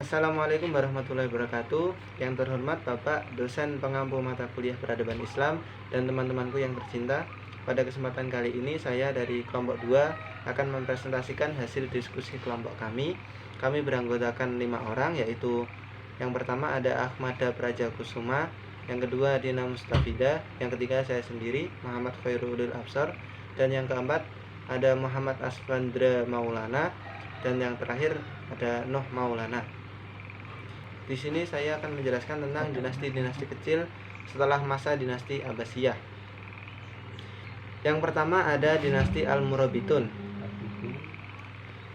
Assalamualaikum warahmatullahi wabarakatuh. Yang terhormat Bapak dosen pengampu mata kuliah peradaban Islam dan teman-temanku yang tercinta. Pada kesempatan kali ini saya dari kelompok 2 akan mempresentasikan hasil diskusi kelompok kami. Kami beranggotakan 5 orang, yaitu yang pertama ada Ahmada Prajakusuma, yang kedua Dina Mustafida, yang ketiga saya sendiri Muhammad Khairul Absar, dan yang keempat ada Muhammad Asfandra Maulana, dan yang terakhir ada Noh Maulana. Di sini saya akan menjelaskan tentang dinasti-dinasti kecil setelah masa dinasti Abbasiyah. Yang pertama ada dinasti Al-Murabitun.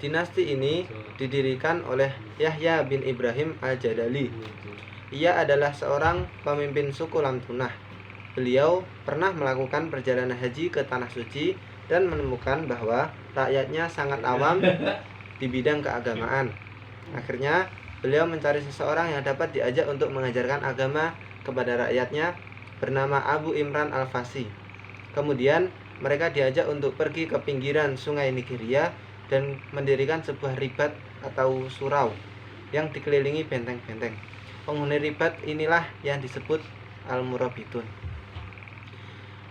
Dinasti ini didirikan oleh Yahya bin Ibrahim Al-Jadali. Ia adalah seorang pemimpin suku Lamtunah. Beliau pernah melakukan perjalanan haji ke Tanah Suci dan menemukan bahwa rakyatnya sangat awam di bidang keagamaan. Akhirnya beliau mencari seseorang yang dapat diajak untuk mengajarkan agama kepada rakyatnya, bernama Abu Imran Al-Fasi. Kemudian mereka diajak untuk pergi ke pinggiran sungai Nigeria dan mendirikan sebuah ribat atau surau yang dikelilingi benteng-benteng. Penghuni ribat inilah yang disebut Al-Murabitun.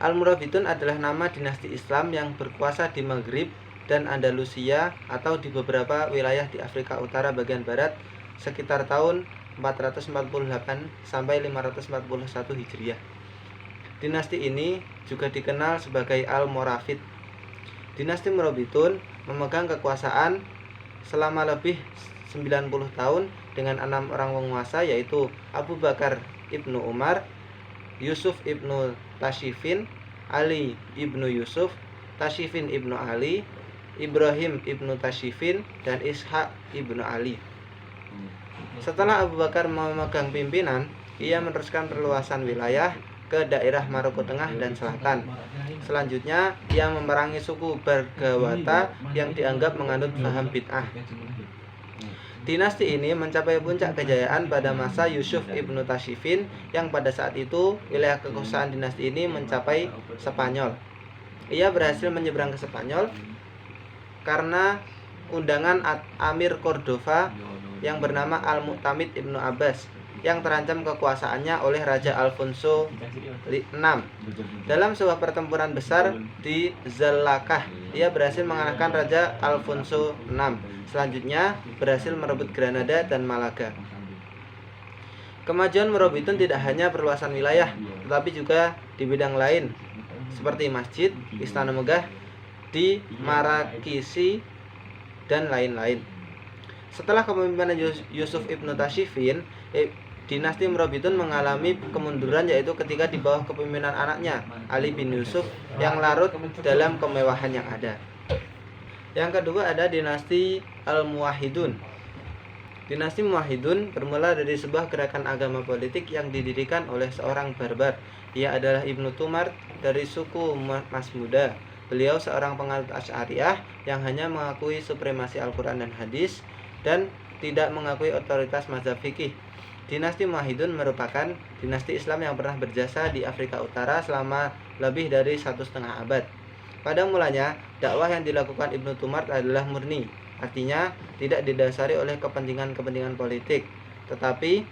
Al-Murabitun adalah nama dinasti Islam yang berkuasa di Maghrib dan Andalusia atau di beberapa wilayah di Afrika Utara bagian barat sekitar tahun 448 sampai 541 Hijriah. Dinasti ini juga dikenal sebagai Al-Moravid. Dinasti Murabitun memegang kekuasaan selama lebih 90 tahun dengan 6 orang penguasa, yaitu Abu Bakar ibnu Umar, Yusuf ibnu Tashifin, Ali ibnu Yusuf, Tashifin ibnu Ali, Ibrahim ibnu Tashifin, dan Ishaq ibnu Ali. Setelah Abu Bakar memegang pimpinan, ia meneruskan perluasan wilayah ke daerah Maroko Tengah dan Selatan. Selanjutnya, ia memerangi suku Bargawata yang dianggap menganut paham bid'ah. Dinasti ini mencapai puncak kejayaan pada masa Yusuf ibnu Tashifin, yang pada saat itu wilayah kekuasaan dinasti ini mencapai Spanyol. Ia berhasil menyeberang ke Spanyol karena undangan Amir Cordova yang bernama Al-Mu'tamid ibnu Abbas yang terancam kekuasaannya oleh Raja Alfonso VI. Dalam sebuah pertempuran besar di Zalakah, ia berhasil mengalahkan Raja Alfonso VI. Selanjutnya berhasil merebut Granada dan Malaga. Kemajuan Murabitun tidak hanya perluasan wilayah, tetapi juga di bidang lain seperti masjid, istana megah di Marakisi, dan lain-lain. Setelah kepemimpinan Yusuf ibnu Tashifin, dinasti Murabitun mengalami kemunduran, yaitu ketika di bawah kepemimpinan anaknya Ali bin Yusuf yang larut dalam kemewahan yang ada. Yang kedua ada dinasti Al-Muwahhidun. Dinasti Muwahhidun bermula dari sebuah gerakan agama politik yang didirikan oleh seorang barbar. Ia adalah Ibnu Tumar dari suku Masmuda. Beliau seorang penganut Asy'ariyah yang hanya mengakui supremasi Al-Quran dan hadis dan tidak mengakui otoritas mazhab fikih. Dinasti Muwahhidun merupakan dinasti Islam yang pernah berjasa di Afrika Utara selama lebih dari 1,5 abad. Pada mulanya, dakwah yang dilakukan Ibnu Tumar adalah murni, artinya tidak didasari oleh kepentingan-kepentingan politik. Tetapi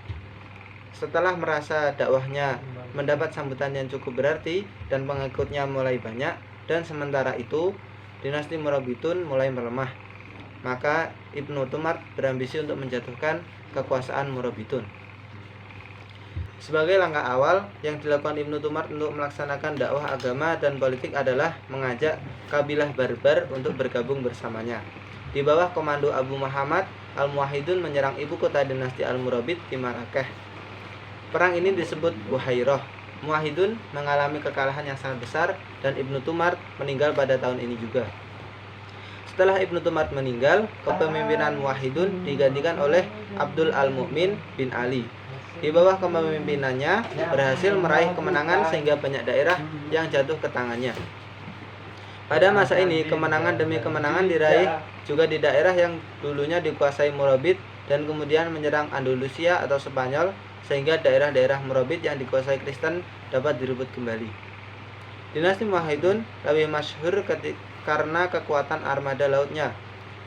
setelah merasa dakwahnya mendapat sambutan yang cukup berarti dan pengikutnya mulai banyak, dan sementara itu dinasti Murabitun mulai melemah, maka Ibnu Tumar berambisi untuk menjatuhkan kekuasaan Murabitun. Sebagai langkah awal yang dilakukan Ibnu Tumar untuk melaksanakan dakwah agama dan politik adalah mengajak kabilah barbar untuk bergabung bersamanya. Di bawah komando Abu Muhammad, Al-Muwahhidun menyerang ibu kota dinasti Al-Murabit di Marrakech. Perang ini disebut Buhairah. Muwahhidun mengalami kekalahan yang sangat besar dan Ibnu Tumar meninggal pada tahun ini juga. Setelah Ibnu Tumar meninggal, kepemimpinan Muwahhidun digantikan oleh Abdul Al-Mu'min bin Ali. Di bawah kepemimpinannya berhasil meraih kemenangan sehingga banyak daerah yang jatuh ke tangannya. Pada masa ini kemenangan demi kemenangan diraih juga di daerah yang dulunya dikuasai Murabit dan kemudian menyerang Andalusia atau Spanyol, sehingga daerah-daerah Murabit yang dikuasai Kristen dapat direbut kembali. Dinasti Muwahhidun lebih masyhur karena kekuatan armada lautnya.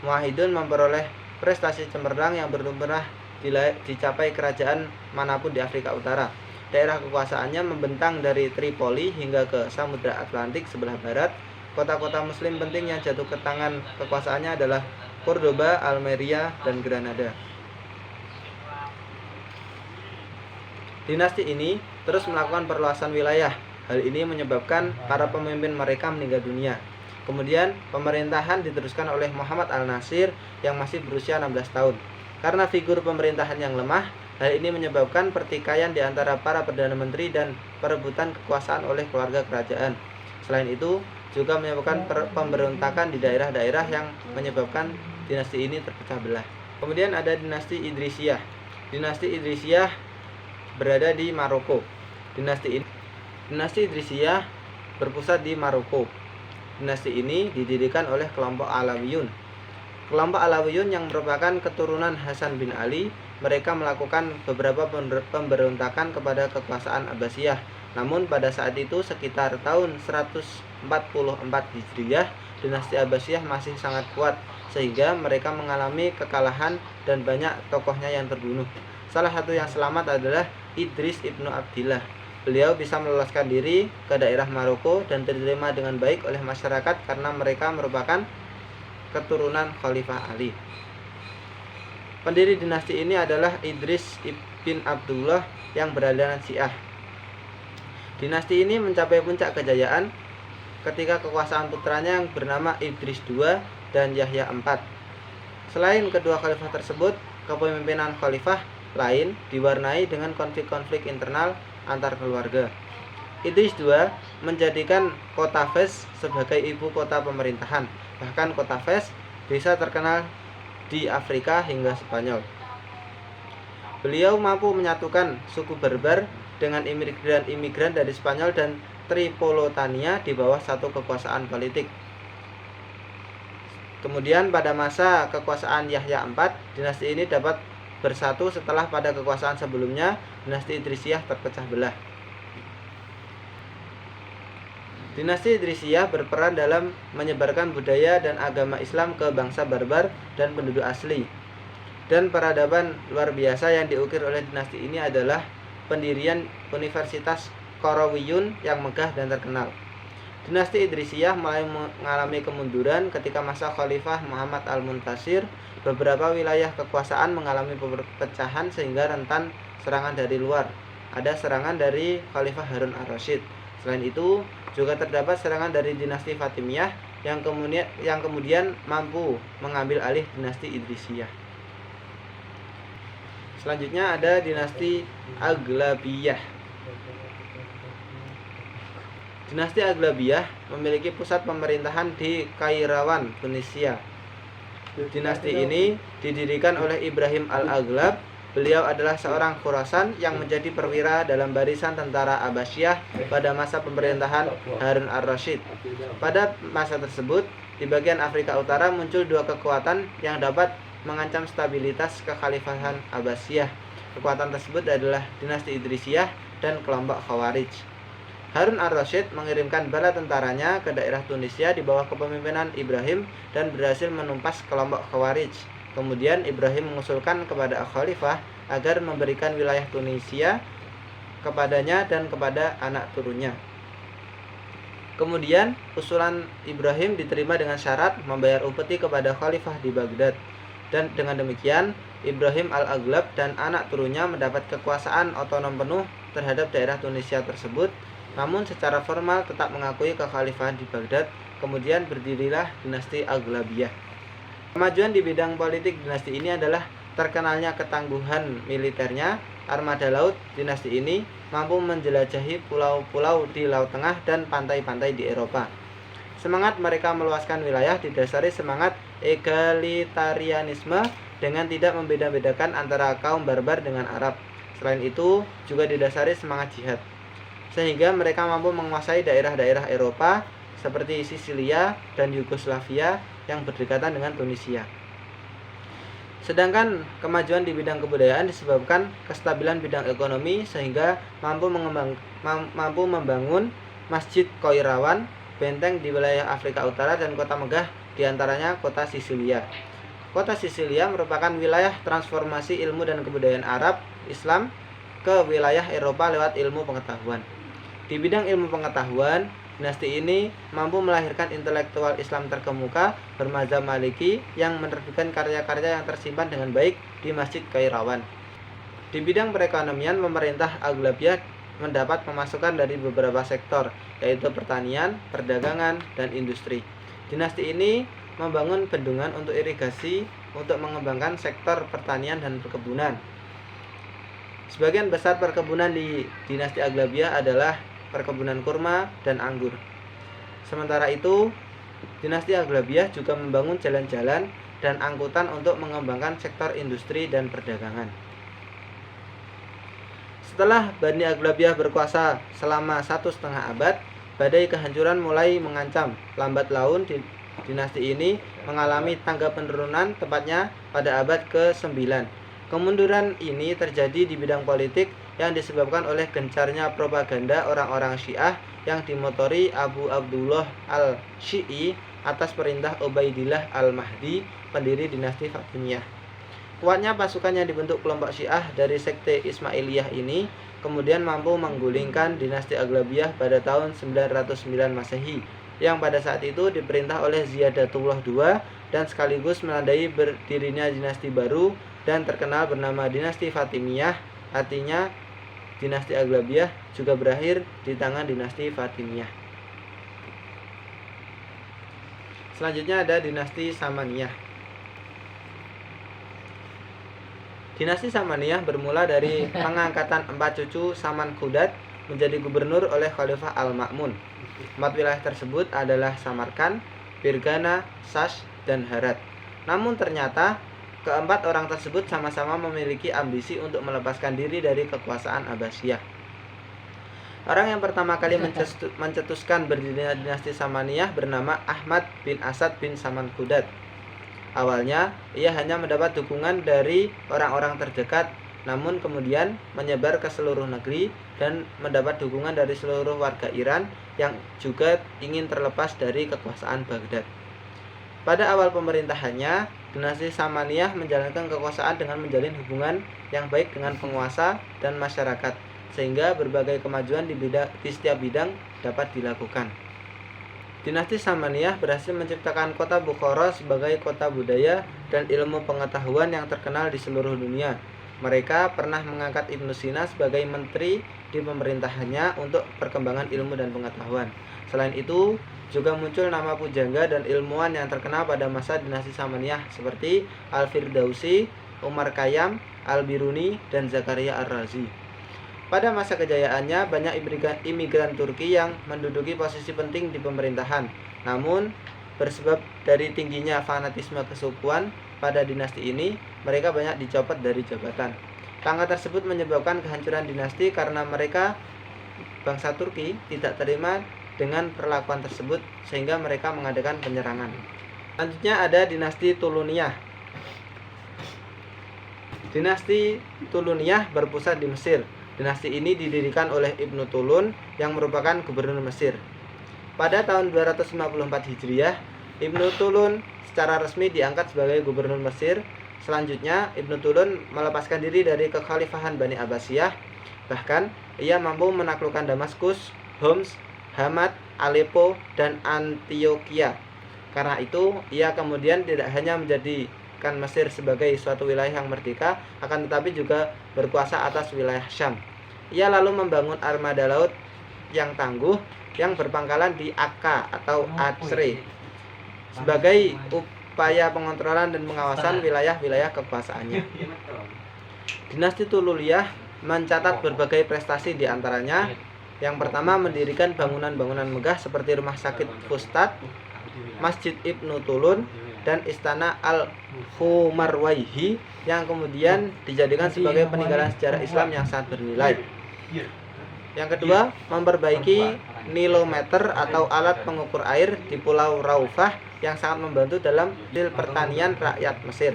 Muwahhidun memperoleh prestasi cemerlang yang belum pernah dicapai kerajaan manapun di Afrika Utara. Daerah kekuasaannya membentang dari Tripoli hingga ke Samudra Atlantik sebelah barat. Kota-kota muslim penting yang jatuh ke tangan kekuasaannya adalah Cordoba, Almeria, dan Granada. Dinasti ini terus melakukan perluasan wilayah. Hal ini menyebabkan para pemimpin mereka meninggal dunia. Kemudian pemerintahan diteruskan oleh Muhammad al-Nasir yang masih berusia 16 tahun. Karena figur pemerintahan yang lemah, hal ini menyebabkan pertikaian di antara para perdana menteri dan perebutan kekuasaan oleh keluarga kerajaan. Selain itu, juga menyebabkan pemberontakan di daerah-daerah yang menyebabkan dinasti ini terpecah belah. Kemudian ada dinasti Idrisiyah. Dinasti Idrisiyah berada di Maroko. Dinasti Idrisiyah berpusat di Maroko. Dinasti ini didirikan oleh kelompok Alawiyun. Kelompok Alawiyun yang merupakan keturunan Hasan bin Ali, mereka melakukan beberapa pemberontakan kepada kekuasaan Abbasiyah. Namun pada saat itu sekitar tahun 144 Hijriah, dinasti Abbasiyah masih sangat kuat sehingga mereka mengalami kekalahan dan banyak tokohnya yang terbunuh. Salah satu yang selamat adalah Idris ibnu Abdillah. Beliau bisa meloloskan diri ke daerah Maroko dan diterima dengan baik oleh masyarakat karena mereka merupakan keturunan Khalifah Ali. Pendiri dinasti ini adalah Idris ibn Abdullah yang beraliran Syiah. Dinasti ini mencapai puncak kejayaan ketika kekuasaan putranya yang bernama Idris II dan Yahya IV. Selain kedua khalifah tersebut, kepemimpinan khalifah lain diwarnai dengan konflik-konflik internal antar keluarga. Idris II menjadikan kota Fes sebagai ibu kota pemerintahan. Bahkan kota Fes bisa terkenal di Afrika hingga Spanyol. Beliau mampu menyatukan suku Berber dengan imigran dari Spanyol dan Tripolitania di bawah satu kekuasaan politik. Kemudian pada masa kekuasaan Yahya IV, dinasti ini dapat bersatu setelah pada kekuasaan sebelumnya dinasti Idrisiyah terpecah belah. Dinasti Idrisiyah berperan dalam menyebarkan budaya dan agama Islam ke bangsa Barbar dan penduduk asli. Dan peradaban luar biasa yang diukir oleh dinasti ini adalah pendirian Universitas Qarawiyun yang megah dan terkenal. Dinasti Idrisiyah mulai mengalami kemunduran ketika masa Khalifah Muhammad al-Muntasir. Beberapa wilayah kekuasaan mengalami perpecahan sehingga rentan serangan dari luar. Ada serangan dari Khalifah Harun ar-Rasyid. Selain itu, juga terdapat serangan dari dinasti Fatimiyah yang kemudian mampu mengambil alih dinasti Idrisiyah. Selanjutnya ada dinasti Aglabiyah. Dinasti Aglabiyah memiliki pusat pemerintahan di Kairawan, Tunisia. Dinasti ini didirikan oleh Ibrahim al-Aghlab. Beliau adalah seorang Khurasan yang menjadi perwira dalam barisan tentara Abbasiyah pada masa pemerintahan Harun ar-Rasyid. Pada masa tersebut, di bagian Afrika Utara muncul dua kekuatan yang dapat mengancam stabilitas kekhalifahan Abbasiyah. Kekuatan tersebut adalah dinasti Idrisiyah dan kelompok Khawarij. Harun ar-Rasyid mengirimkan bala tentaranya ke daerah Tunisia di bawah kepemimpinan Ibrahim dan berhasil menumpas kelompok Khawarij. Kemudian Ibrahim mengusulkan kepada Khalifah agar memberikan wilayah Tunisia kepadanya dan kepada anak turunnya. Kemudian usulan Ibrahim diterima dengan syarat membayar upeti kepada Khalifah di Baghdad. Dan dengan demikian Ibrahim al-Aghlab dan anak turunnya mendapat kekuasaan otonom penuh terhadap daerah Tunisia tersebut, namun secara formal tetap mengakui kekhalifahan di Baghdad. Kemudian berdirilah dinasti Aghlabiyah. Kemajuan di bidang politik dinasti ini adalah terkenalnya ketangguhan militernya. Armada laut dinasti ini mampu menjelajahi pulau-pulau di Laut Tengah dan pantai-pantai di Eropa. Semangat mereka meluaskan wilayah didasari semangat egalitarianisme dengan tidak membeda-bedakan antara kaum barbar dengan Arab. Selain itu juga didasari semangat jihad, sehingga mereka mampu menguasai daerah-daerah Eropa seperti Sisilia dan Yugoslavia yang berdekatan dengan Tunisia. Sedangkan kemajuan di bidang kebudayaan disebabkan kestabilan bidang ekonomi sehingga mampu membangun Masjid Qairawan, benteng di wilayah Afrika Utara dan kota megah diantaranya kota Sisilia. Kota Sisilia merupakan wilayah transformasi ilmu dan kebudayaan Arab Islam ke wilayah Eropa lewat ilmu pengetahuan. Di bidang ilmu pengetahuan, dinasti ini mampu melahirkan intelektual Islam terkemuka bermadzhab Maliki yang menerbitkan karya-karya yang tersimpan dengan baik di Masjid Kairawan. Di bidang perekonomian, pemerintah Aghlabiyah mendapat pemasukan dari beberapa sektor, yaitu pertanian, perdagangan, dan industri. Dinasti ini membangun bendungan untuk irigasi untuk mengembangkan sektor pertanian dan perkebunan. Sebagian besar perkebunan di dinasti Aghlabiyah adalah perkebunan kurma dan anggur. Sementara itu, dinasti Aghlabiyah juga membangun jalan-jalan dan angkutan untuk mengembangkan sektor industri dan perdagangan. Setelah Bani Aghlabiyah berkuasa selama 1,5 abad, badai kehancuran mulai mengancam. Lambat laun dinasti ini mengalami tangga penurunan, tepatnya pada abad ke-9. Kemunduran ini terjadi di bidang politik yang disebabkan oleh gencarnya propaganda orang-orang Syiah yang dimotori Abu Abdullah al-Syi'i atas perintah Ubaidillah al-Mahdi, pendiri dinasti Fatimiyah. Kuatnya pasukan yang dibentuk kelompok Syiah dari sekte Ismailiyah ini kemudian mampu menggulingkan dinasti Aghlabiyah pada tahun 909 Masehi, yang pada saat itu diperintah oleh Ziyadatullah II dan sekaligus menandai berdirinya dinasti baru dan terkenal bernama dinasti Fatimiyah. Artinya dinasti Aghlabiyah juga berakhir di tangan dinasti Fatimiyah. Selanjutnya ada dinasti Samaniyah. Dinasti Samaniyah bermula dari pengangkatan 4 cucu Saman Khudad menjadi gubernur oleh Khalifah Al-Ma'mun. 4 wilayah tersebut adalah Samarkand, Firgana, Sash, dan Herat. Namun ternyata keempat orang tersebut sama-sama memiliki ambisi untuk melepaskan diri dari kekuasaan Abbasiyah. Orang yang pertama kali mencetuskan berdirinya dinasti Samaniyah bernama Ahmad bin Asad bin Saman Khudad. Awalnya, ia hanya mendapat dukungan dari orang-orang terdekat, namun kemudian menyebar ke seluruh negeri dan mendapat dukungan dari seluruh warga Iran yang juga ingin terlepas dari kekuasaan Baghdad. Pada awal pemerintahannya, dinasti Samaniyah menjalankan kekuasaan dengan menjalin hubungan yang baik dengan penguasa dan masyarakat, sehingga berbagai kemajuan di setiap bidang dapat dilakukan. Dinasti Samaniyah berhasil menciptakan kota Bukhara sebagai kota budaya dan ilmu pengetahuan yang terkenal di seluruh dunia. Mereka pernah mengangkat Ibnu Sina sebagai menteri di pemerintahannya untuk perkembangan ilmu dan pengetahuan. Selain itu, juga muncul nama pujangga dan ilmuwan yang terkenal pada masa dinasti Samaniyah seperti Al-Firdausi, Umar Khayyam, Al-Biruni, dan Zakaria Ar-Razi. Pada masa kejayaannya, banyak imigran Turki yang menduduki posisi penting di pemerintahan. Namun, bersebab dari tingginya fanatisme kesukuan pada dinasti ini, mereka banyak dicopot dari jabatan. Tangga tersebut menyebabkan kehancuran dinasti karena mereka, bangsa Turki, tidak terima dengan perlakuan tersebut sehingga mereka mengadakan penyerangan. Selanjutnya ada dinasti Tuluniyah. Dinasti Tuluniyah berpusat di Mesir. Dinasti ini didirikan oleh Ibnu Tulun yang merupakan gubernur Mesir. Pada tahun 254 Hijriah, Ibnu Tulun secara resmi diangkat sebagai gubernur Mesir. Selanjutnya, Ibnu Tulun melepaskan diri dari kekhalifahan Bani Abbasiyah. Bahkan, ia mampu menaklukkan Damaskus, Homs, Hamad, Aleppo, dan Antioquia. Karena itu, ia kemudian tidak hanya menjadikan Mesir sebagai suatu wilayah yang merdeka, akan tetapi juga berkuasa atas wilayah Syam. Ia lalu membangun armada laut yang tangguh yang berpangkalan di Akka atau Acre sebagai upaya pengontrolan dan pengawasan wilayah-wilayah kekuasaannya. Dinasti Tululiyah mencatat berbagai prestasi di antaranya. Yang pertama, mendirikan bangunan-bangunan megah seperti Rumah Sakit Fustat, Masjid Ibnu Tulun, dan Istana Al-Humarwaihi yang kemudian dijadikan sebagai peninggalan sejarah Islam yang sangat bernilai. Yang kedua, memperbaiki nilometer atau alat pengukur air di Pulau Raufah yang sangat membantu dalam pertanian rakyat Mesir.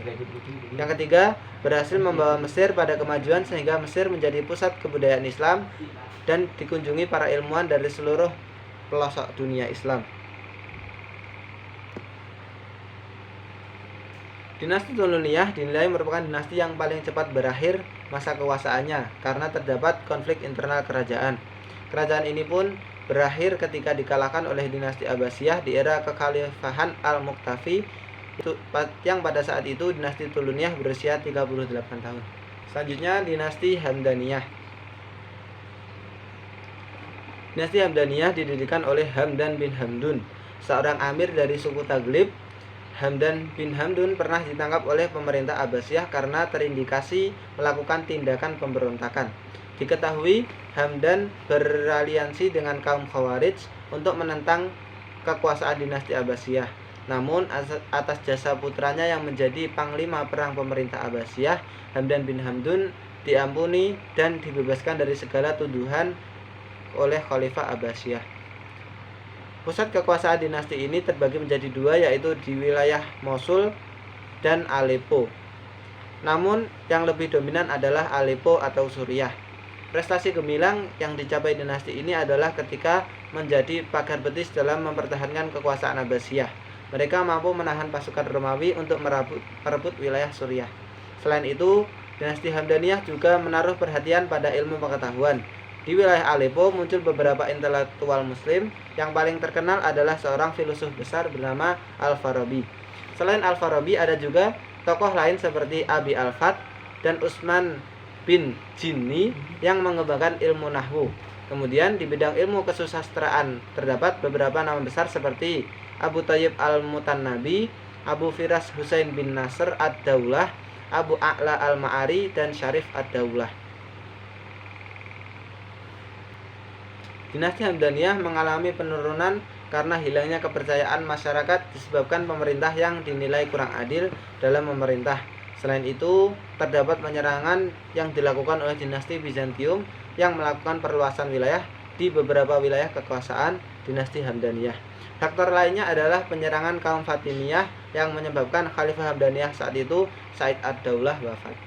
Yang ketiga, berhasil membawa Mesir pada kemajuan sehingga Mesir menjadi pusat kebudayaan Islam dan dikunjungi para ilmuwan dari seluruh pelosok dunia Islam. Dinasti Tuluniyah dinilai merupakan dinasti yang paling cepat berakhir masa kekuasaannya karena terdapat konflik internal kerajaan. Kerajaan ini pun berakhir ketika dikalahkan oleh dinasti Abbasiyah di era kekhalifahan Al-Muqtafi yang pada saat itu dinasti Tuluniyah berusia 38 tahun. Selanjutnya dinasti Hamdaniyah. Dinasti Hamdaniyah didirikan oleh Hamdan bin Hamdun, seorang amir dari suku Taglib. Hamdan bin Hamdun pernah ditangkap oleh pemerintah Abbasiyah karena terindikasi melakukan tindakan pemberontakan. Diketahui Hamdan beraliansi dengan kaum Khawarij untuk menentang kekuasaan dinasti Abbasiyah. Namun atas jasa putranya yang menjadi panglima perang pemerintah Abbasiyah, Hamdan bin Hamdun diampuni dan dibebaskan dari segala tuduhan oleh Khalifah Abbasiyah. Pusat kekuasaan dinasti ini terbagi menjadi dua, yaitu di wilayah Mosul dan Aleppo. Namun yang lebih dominan adalah Aleppo atau Suriah. Prestasi gemilang yang dicapai dinasti ini adalah ketika menjadi pagar betis dalam mempertahankan kekuasaan Abbasiyah. Mereka mampu menahan pasukan Romawi untuk merebut wilayah Suriah. Selain itu, dinasti Hamdaniyah juga menaruh perhatian pada ilmu pengetahuan. Di wilayah Aleppo muncul beberapa intelektual muslim. Yang paling terkenal adalah seorang filosof besar bernama Al-Farabi. Selain Al-Farabi ada juga tokoh lain seperti Abi Al-Fat dan Utsman bin Jinni yang mengembangkan ilmu nahwu. Kemudian di bidang ilmu kesusastraan terdapat beberapa nama besar seperti Abu Thayyib Al-Mutannabi, Abu Firas Husain bin Nasr Ad-Daulah, Abu A'la Al-Ma'ari, dan Syarif Ad-Daulah. Dinasti Hamdaniyah mengalami penurunan karena hilangnya kepercayaan masyarakat disebabkan pemerintah yang dinilai kurang adil dalam memerintah. Selain itu, terdapat penyerangan yang dilakukan oleh dinasti Bizantium yang melakukan perluasan wilayah di beberapa wilayah kekuasaan dinasti Hamdaniyah. Faktor lainnya adalah penyerangan kaum Fatimiyah yang menyebabkan Khalifah Hamdaniyah saat itu, Said ad-Daulah, wafat.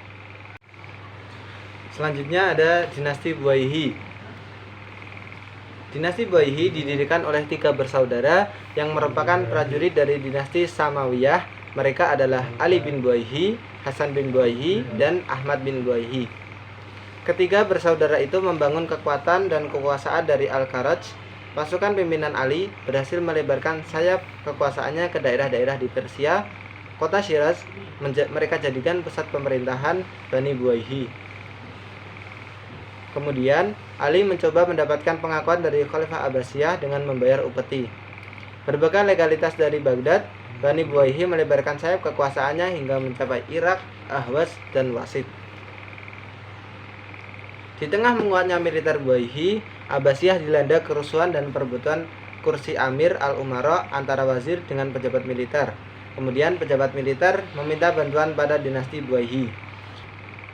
Selanjutnya ada dinasti Buwayhi. Dinasti Buwayhi didirikan oleh 3 bersaudara yang merupakan prajurit dari dinasti Samawiyah. Mereka adalah Ali bin Buwayhi, Hasan bin Buwayhi, dan Ahmad bin Buwayhi. Ketiga bersaudara itu membangun kekuatan dan kekuasaan dari Al-Kharaj. Pasukan pimpinan Ali berhasil melebarkan sayap kekuasaannya ke daerah-daerah di Persia. Kota Shiraz mereka jadikan pusat pemerintahan Bani Buwayhi. Kemudian Ali mencoba mendapatkan pengakuan dari Khalifah Abbasiyah dengan membayar upeti. Berbekal legalitas dari Baghdad, Bani Buwayhi melebarkan sayap kekuasaannya hingga mencapai Irak, Ahwas, dan Wasit. Di tengah menguatnya militer Buwayhi, Abbasiyah dilanda kerusuhan dan perebutan kursi Amir al-Umara antara wazir dengan pejabat militer. Kemudian pejabat militer meminta bantuan pada dinasti Buwayhi.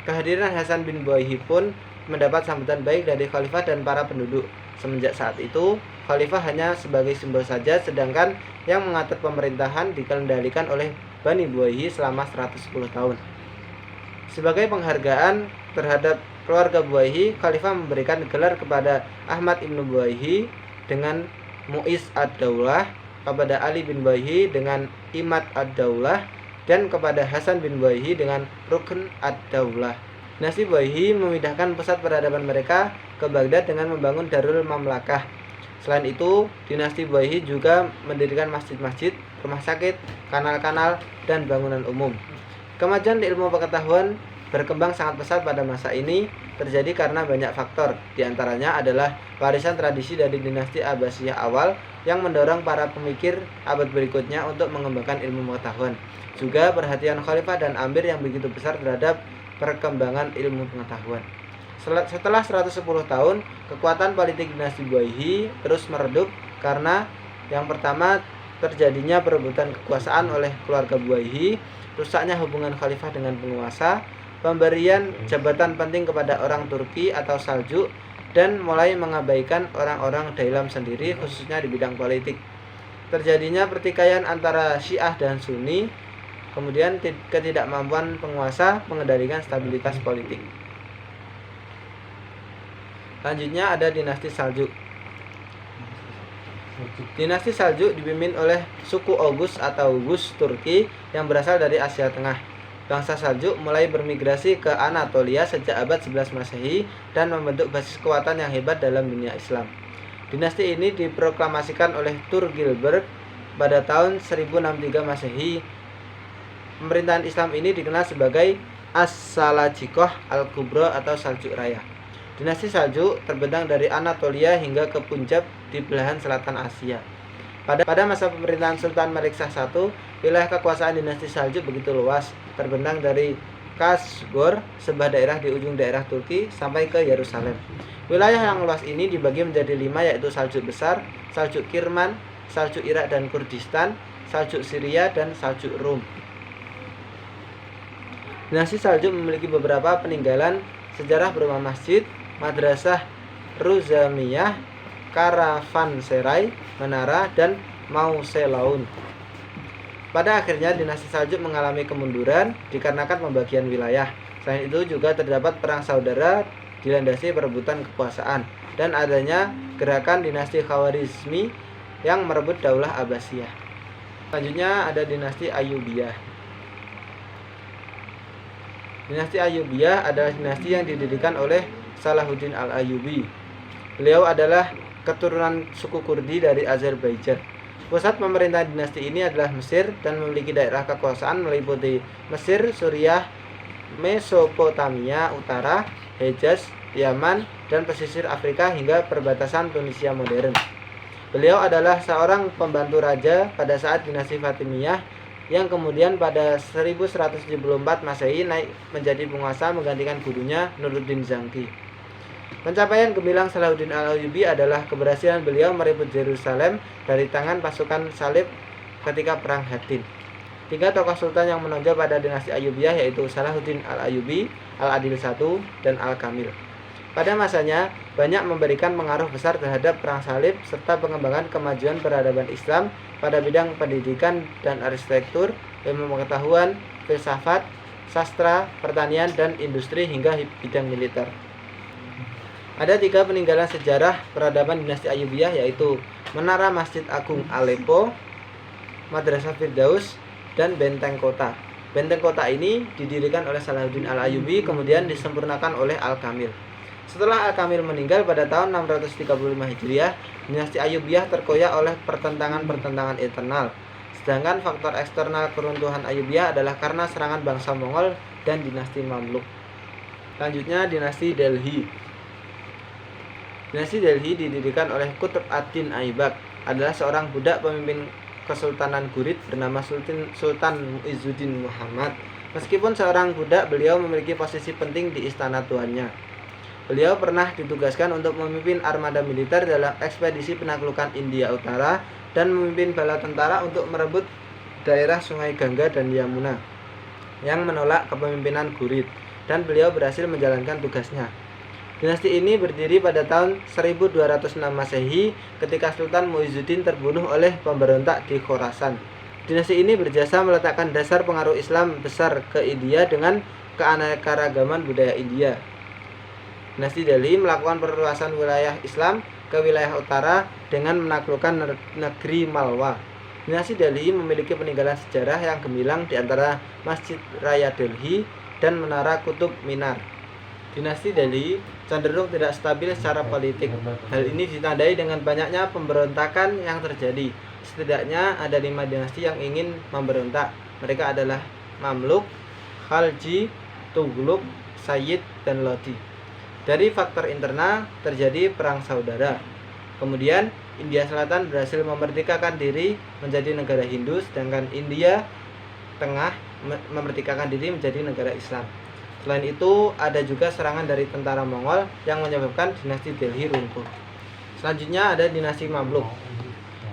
Kehadiran Hasan bin Buwayhi pun mendapat sambutan baik dari khalifah dan para penduduk. Semenjak saat itu, khalifah hanya sebagai simbol saja, sedangkan yang mengatur pemerintahan dikendalikan oleh Bani Buwayhi selama 110 tahun. Sebagai penghargaan terhadap keluarga Buwayhi, khalifah memberikan gelar kepada Ahmad ibnu Buwayhi dengan Mu'iz ad-Daulah, kepada Ali bin Buwayhi dengan Imad ad-Daulah, dan kepada Hasan bin Buwayhi dengan Rukn ad-Daulah. Dinasti Buwayhi memindahkan pusat peradaban mereka ke Baghdad dengan membangun Darul Mamlakah. Selain itu, dinasti Buwayhi juga mendirikan masjid-masjid, rumah sakit, kanal-kanal, dan bangunan umum. Kemajuan di ilmu pengetahuan berkembang sangat pesat pada masa ini terjadi karena banyak faktor. Di antaranya adalah warisan tradisi dari dinasti Abbasiyah awal yang mendorong para pemikir abad berikutnya untuk mengembangkan ilmu pengetahuan. Juga perhatian khalifah dan amir yang begitu besar terhadap perkembangan ilmu pengetahuan. Setelah 110 tahun, kekuatan politik dinasti Buwayhi terus meredup karena yang pertama terjadinya perebutan kekuasaan oleh keluarga Buwayhi, rusaknya hubungan khalifah dengan penguasa, pemberian jabatan penting kepada orang Turki atau Saljuk, dan mulai mengabaikan orang-orang Dailam sendiri khususnya di bidang politik. Terjadinya pertikaian antara Syiah dan Sunni, kemudian ketidakmampuan penguasa mengendalikan stabilitas politik. Selanjutnya ada dinasti Saljuk. Dinasti Saljuk dipimpin oleh suku Oghuz atau Gus Turki yang berasal dari Asia Tengah. Bangsa Saljuk mulai bermigrasi ke Anatolia sejak abad 11 Masehi dan membentuk basis kekuatan yang hebat dalam dunia Islam. Dinasti ini diproklamasikan oleh Turgilberg pada tahun 1063 Masehi. Pemerintahan Islam ini dikenal sebagai As-Salajikoh Al-Kubra atau Saljuk Raya. Dinasti Saljuk terbentang dari Anatolia hingga ke Punjab di belahan selatan Asia. Pada masa pemerintahan Sultan Malik Shah I, wilayah kekuasaan dinasti Saljuk begitu luas, terbentang dari Kashgar, sebuah daerah di ujung daerah Turki, sampai ke Yerusalem. Wilayah yang luas ini dibagi menjadi 5, yaitu Saljuk Besar, Saljuk Kirman, Saljuk Irak dan Kurdistan, Saljuk Syria, dan Saljuk Rum. Dinasti Saljuk memiliki beberapa peninggalan sejarah berupa masjid, madrasah Ruzamiyah, Karavanserai, menara, dan mausoleum. Pada akhirnya dinasti Saljuk mengalami kemunduran dikarenakan pembagian wilayah. Selain itu juga terdapat perang saudara dilandasi perebutan kekuasaan dan adanya gerakan dinasti Khawarizmi yang merebut Daulah Abbasiyah. Selanjutnya ada dinasti Ayyubiyah. Dinasti Ayyubiyah adalah dinasti yang didirikan oleh Salahuddin Al-Ayyubi. Beliau adalah keturunan suku Kurdi dari Azerbaijan. Pusat pemerintahan dinasti ini adalah Mesir dan memiliki daerah kekuasaan meliputi Mesir, Suriah, Mesopotamia Utara, Hejaz, Yaman, dan pesisir Afrika hingga perbatasan Tunisia modern. Beliau adalah seorang pembantu raja pada saat dinasti Fatimiyah yang kemudian pada 1174 Masehi naik menjadi penguasa menggantikan gurunya Nuruddin Zangki. Pencapaian gemilang Salahuddin Al-Ayyubi adalah keberhasilan beliau merebut Yerusalem dari tangan pasukan Salib ketika Perang Hattin. 3 tokoh sultan yang menonjol pada dinasti Ayyubiyah yaitu Salahuddin Al-Ayyubi, Al-Adil I, dan Al-Kamil. Pada masanya, banyak memberikan pengaruh besar terhadap Perang Salib serta pengembangan kemajuan peradaban Islam pada bidang pendidikan dan arsitektur, ilmu pengetahuan, filsafat, sastra, pertanian, dan industri hingga bidang militer. Ada 3 peninggalan sejarah peradaban dinasti Ayyubiyah yaitu Menara Masjid Agung Aleppo, Madrasah Firdaus, dan Benteng Kota. Benteng Kota ini didirikan oleh Salahuddin Al-Ayyubi kemudian disempurnakan oleh Al-Kamil. Setelah Al-Kamil meninggal pada tahun 635 Hijriah, dinasti Ayyubiyah terkoyak oleh pertentangan-pertentangan internal. Sedangkan faktor eksternal keruntuhan Ayyubiyah adalah karena serangan bangsa Mongol dan dinasti Mamluk. Selanjutnya dinasti Delhi. Dinasti Delhi didirikan oleh Qutb ad-Din Aibak, adalah seorang budak pemimpin Kesultanan Gurid bernama Sultan Muizzuddin Muhammad. Meskipun seorang budak, beliau memiliki posisi penting di istana tuannya. Beliau pernah ditugaskan untuk memimpin armada militer dalam ekspedisi penaklukan India Utara dan memimpin bala tentara untuk merebut daerah Sungai Gangga dan Yamuna yang menolak kepemimpinan Gurid, dan beliau berhasil menjalankan tugasnya. Dinasti ini berdiri pada tahun 1206 Masehi ketika Sultan Muizzuddin terbunuh oleh pemberontak di Khorasan. Dinasti ini berjasa meletakkan dasar pengaruh Islam besar ke India dengan keanekaragaman budaya India. Dinasti Delhi melakukan perluasan wilayah Islam ke wilayah utara dengan menaklukkan negeri Malwa. Dinasti Delhi memiliki peninggalan sejarah yang gemilang di antara Masjid Raya Delhi dan Menara Kutub Minar. Dinasti Delhi cenderung tidak stabil secara politik. Hal ini ditandai dengan banyaknya pemberontakan yang terjadi. Setidaknya ada 5 dinasti yang ingin memberontak. Mereka adalah Mamluk, Khalji, Tughluk, Sayyid, dan Lodi. Dari faktor internal terjadi perang saudara. Kemudian India Selatan berhasil memerdekakan diri menjadi negara Hindu, sedangkan India Tengah memerdekakan diri menjadi negara Islam. Selain itu, ada juga serangan dari tentara Mongol yang menyebabkan dinasti Delhi runtuh. Selanjutnya ada dinasti Mamluk.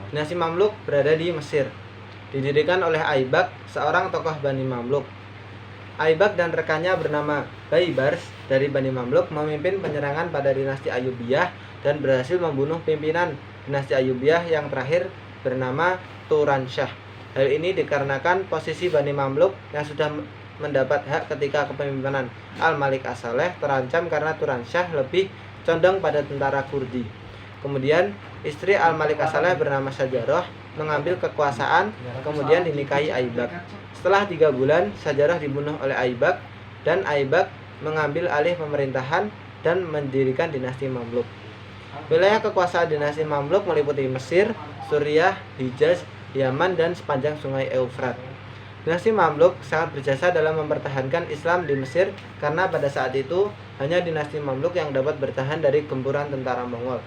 Dinasti Mamluk berada di Mesir. Didirikan oleh Aibak, seorang tokoh Bani Mamluk. Aibak dan rekannya bernama Baibars dari Bani Mamluk memimpin penyerangan pada dinasti Ayyubiyah dan berhasil membunuh pimpinan dinasti Ayyubiyah yang terakhir bernama Turanshah. Hal ini dikarenakan posisi Bani Mamluk yang sudah mendapat hak ketika kepemimpinan Al-Malik As-Saleh terancam karena Turanshah lebih condong pada tentara Kurdi. Kemudian istri Al-Malik As-Saleh bernama Sajarah mengambil kekuasaan, kemudian dinikahi Aibak. Setelah 3 bulan, Sajarah dibunuh oleh Aibak, dan Aibak mengambil alih pemerintahan dan mendirikan dinasti Mamluk. Wilayah kekuasaan dinasti Mamluk meliputi Mesir, Suriah, Hijaz, Yaman, dan sepanjang sungai Eufrat. Dinasti Mamluk sangat berjasa dalam mempertahankan Islam di Mesir karena pada saat itu hanya dinasti Mamluk yang dapat bertahan dari gempuran tentara Mongol.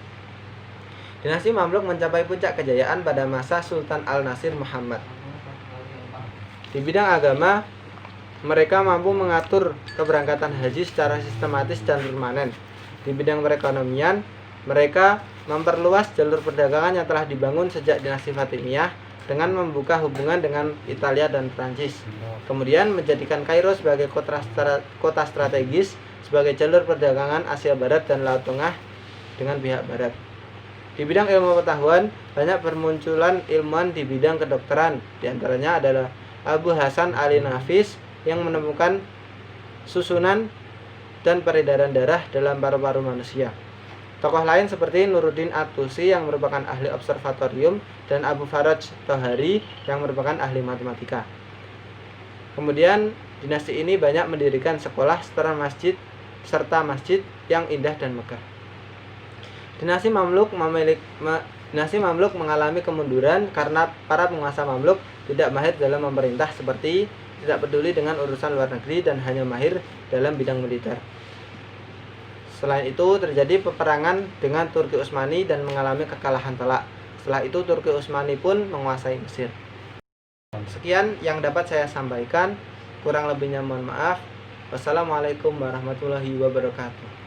Dinasti Mamluk mencapai puncak kejayaan pada masa Sultan Al-Nasir Muhammad. Di bidang agama, mereka mampu mengatur keberangkatan haji secara sistematis dan permanen. Di bidang perekonomian, mereka memperluas jalur perdagangan yang telah dibangun sejak dinasti Fatimiyah dengan membuka hubungan dengan Italia dan Prancis. Kemudian menjadikan Kairo sebagai kota strategis sebagai jalur perdagangan Asia Barat dan Laut Tengah dengan pihak Barat. Di bidang ilmu pengetahuan, banyak bermunculan ilmuwan di bidang kedokteran. Di antaranya adalah Abu Hasan Ali Nafis yang menemukan susunan dan peredaran darah dalam paru-paru manusia. Tokoh lain seperti Nuruddin At-Tusi yang merupakan ahli observatorium dan Abu Faraj Tohari yang merupakan ahli matematika. Kemudian dinasti ini banyak mendirikan sekolah serta masjid yang indah dan megah. Dinasti Mamluk mengalami kemunduran karena para penguasa Mamluk tidak mahir dalam memerintah, seperti tidak peduli dengan urusan luar negeri dan hanya mahir dalam bidang militer. Selain itu terjadi peperangan dengan Turki Utsmani dan mengalami kekalahan telak. Setelah itu Turki Utsmani pun menguasai Mesir. Sekian yang dapat saya sampaikan, kurang lebihnya mohon maaf. Wassalamualaikum warahmatullahi wabarakatuh.